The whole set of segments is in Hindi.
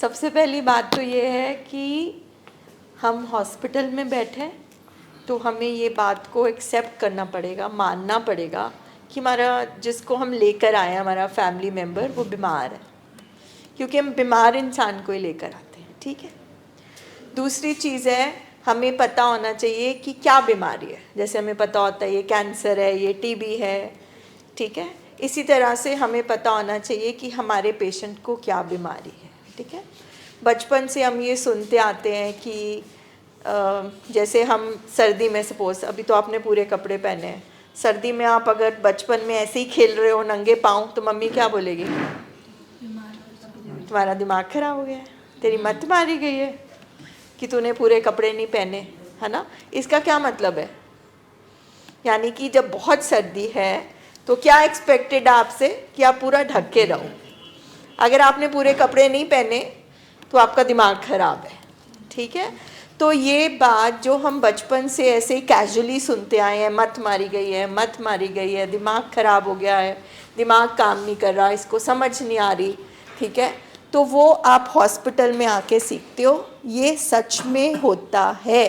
सबसे पहली बात तो ये है कि हम हॉस्पिटल में बैठे तो हमें ये बात को एक्सेप्ट करना पड़ेगा, मानना पड़ेगा कि हमारा जिसको हम लेकर आए हैं, हमारा फैमिली मेम्बर, वो बीमार है, क्योंकि हम बीमार इंसान को ही लेकर आते हैं। ठीक है। दूसरी चीज़ है, हमें पता होना चाहिए कि क्या बीमारी है। जैसे हमें पता होता है ये कैंसर है, ये टीबी है, ठीक है। इसी तरह से हमें पता होना चाहिए कि हमारे पेशेंट को क्या बीमारी है। ठीक है। बचपन से हम ये सुनते आते हैं कि जैसे हम सर्दी में, सपोज अभी तो आपने पूरे कपड़े पहने हैं, सर्दी में आप अगर बचपन में ऐसे ही खेल रहे हो नंगे पाँव, तो मम्मी क्या बोलेगी? तुम्हारा दिमाग खराब हो गया है, तेरी मत मारी गई है कि तूने पूरे कपड़े नहीं पहने, है ना। इसका क्या मतलब है? यानी कि जब बहुत सर्दी है तो क्या एक्सपेक्टेड आपसे कि आप पूरा ढक के रहो। अगर आपने पूरे कपड़े नहीं पहने तो आपका दिमाग खराब है। ठीक है। तो ये बात जो हम बचपन से ऐसे ही कैजुअली सुनते आए हैं, मत मारी गई है, मत मारी गई है, दिमाग खराब हो गया है, दिमाग काम नहीं कर रहा, इसको समझ नहीं आ रही, ठीक है, तो वो आप हॉस्पिटल में आके सीखते हो। ये सच में होता है।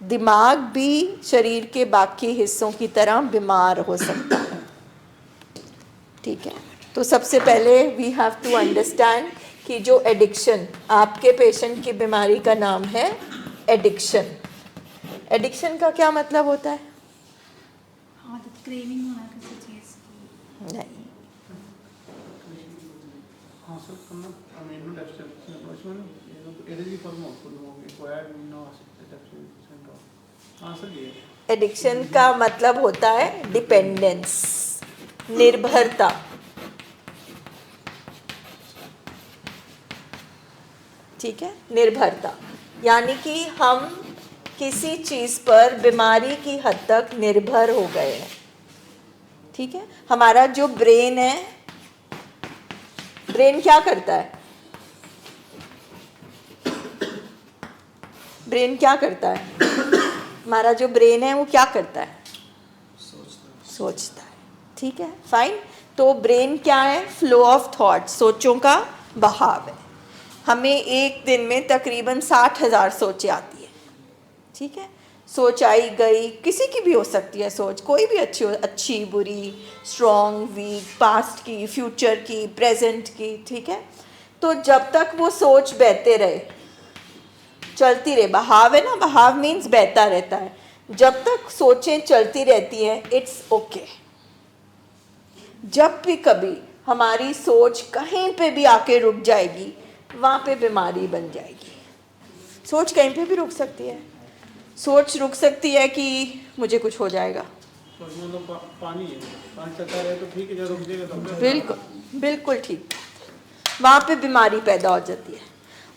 दिमाग भी शरीर के बाकी हिस्सों की तरह बीमार हो सकता है। ठीक है। तो सबसे पहले वी हैव टू अंडरस्टैंड कि जो एडिक्शन, आपके पेशेंट की बीमारी का नाम है एडिक्शन। एडिक्शन का क्या मतलब होता है? आदत, क्रेविंग होना किसी चीज़ की। नहीं। एडिक्शन का मतलब होता है डिपेंडेंस, निर्भरता। ठीक है। निर्भरता यानी कि हम किसी चीज़ पर बीमारी की हद तक निर्भर हो गए हैं। ठीक है। हमारा जो ब्रेन है, ब्रेन क्या करता है? ब्रेन क्या करता है? हमारा जो ब्रेन है वो क्या करता है? सोचता है। ठीक है, फाइन। तो ब्रेन क्या है? फ्लो ऑफ थॉट, सोचों का बहाव है। हमें एक दिन में तकरीबन 60,000 सोचें आती है। ठीक है। सोच आई गई, किसी की भी हो सकती है सोच, कोई भी अच्छी हो, अच्छी बुरी, स्ट्रॉन्ग वीक, पास्ट की, फ्यूचर की, प्रेजेंट की। ठीक है। तो जब तक वो सोच बहते रहे, चलती रहे, बहाव है ना, बहाव मीन्स बहता रहता है, जब तक सोचें चलती रहती हैं, इट्स ओके। जब भी कभी हमारी सोच कहीं पे भी आके रुक जाएगी, वहाँ पे बीमारी बन जाएगी। सोच कहीं पे भी रुक सकती है। सोच रुक सकती है कि मुझे कुछ हो जाएगा, पानी है, पानी चलता रहे तो ठीक है, रुक जाएगा तो बिल्कुल बिल्कुल ठीक, वहाँ पे बीमारी पैदा हो जाती है।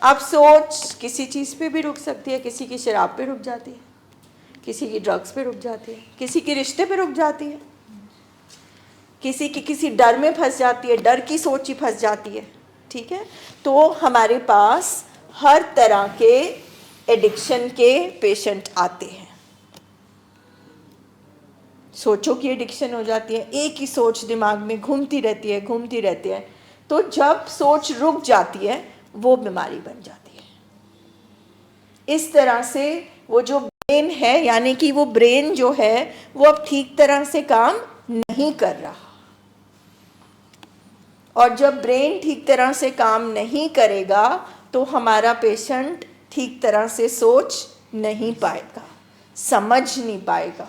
अब सोच किसी चीज़ पे भी रुक सकती है, किसी की शराब पे रुक जाती है, किसी की ड्रग्स पे रुक जाती है, किसी के रिश्ते पे रुक जाती है, किसी की किसी डर में फंस जाती है, डर की सोच ही फंस जाती है। ठीक है। तो हमारे पास हर तरह के एडिक्शन के पेशेंट आते हैं। सोचों की एडिक्शन हो जाती है, एक ही सोच दिमाग में घूमती रहती है, घूमती रहती है। तो जब सोच रुक जाती है, वो बीमारी बन जाती है। इस तरह से वो जो ब्रेन है, यानी कि वो ब्रेन जो है वो अब ठीक तरह से काम नहीं कर रहा, और जब ब्रेन ठीक तरह से काम नहीं करेगा तो हमारा पेशेंट ठीक तरह से सोच नहीं पाएगा, समझ नहीं पाएगा,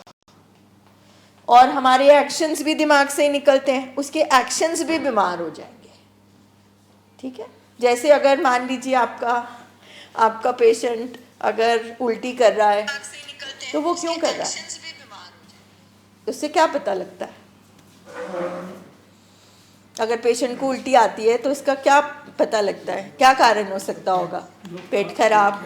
और हमारे एक्शंस भी दिमाग से ही निकलते हैं, उसके एक्शंस भी बीमार हो जाएंगे। ठीक है। जैसे अगर मान लीजिए आपका पेशेंट अगर उल्टी कर रहा है, तो वो क्यों कर रहा है? उससे क्या पता लगता है? अगर पेशेंट को उल्टी आती है तो इसका क्या पता लगता है, क्या कारण हो सकता होगा? पेट खराब।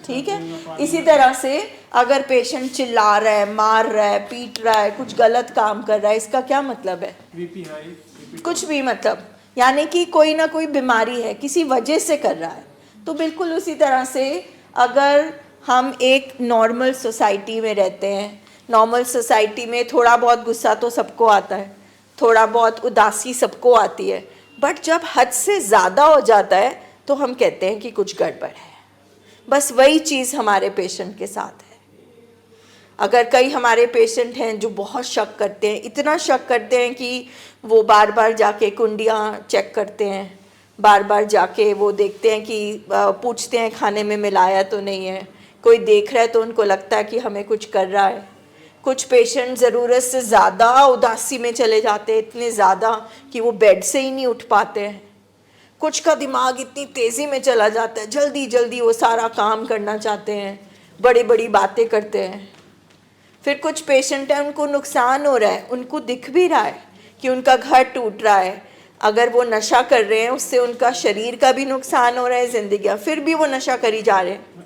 ठीक है। इसी तरह से अगर पेशेंट चिल्ला रहा है, मार रहा है, पीट रहा है, कुछ गलत काम कर रहा है, इसका क्या मतलब है? बीपी हाई, कुछ भी मतलब, यानी कि कोई ना कोई बीमारी है, किसी वजह से कर रहा है। तो बिल्कुल उसी तरह से अगर हम एक नॉर्मल सोसाइटी में रहते हैं, नॉर्मल सोसाइटी में थोड़ा बहुत गुस्सा तो सबको आता है, थोड़ा बहुत उदासी सबको आती है, बट जब हद से ज़्यादा हो जाता है तो हम कहते हैं कि कुछ गड़बड़ है। बस वही चीज़ हमारे पेशेंट के साथ है। अगर कई हमारे पेशेंट हैं जो बहुत शक करते हैं, इतना शक करते हैं कि वो बार बार जाके कुंडियाँ चेक करते हैं, बार बार जाके वो देखते हैं कि पूछते हैं खाने में मिलाया तो नहीं है, कोई देख रहा है तो उनको लगता है कि हमें कुछ कर रहा है। कुछ पेशेंट ज़रूरत से ज़्यादा उदासी में चले जाते हैं, इतने ज़्यादा कि वो बेड से ही नहीं उठ पाते हैं। कुछ का दिमाग इतनी तेज़ी में चला जाता है, जल्दी जल्दी वो सारा काम करना चाहते हैं, बड़ी बड़ी बातें करते हैं। फिर कुछ पेशेंट हैं उनको नुकसान हो रहा है, उनको दिख भी रहा है कि उनका घर टूट रहा है, अगर वो नशा कर रहे हैं उससे उनका शरीर का भी नुकसान हो रहा है, ज़िंदगी, फिर भी वो नशा करी जा रहे हैं।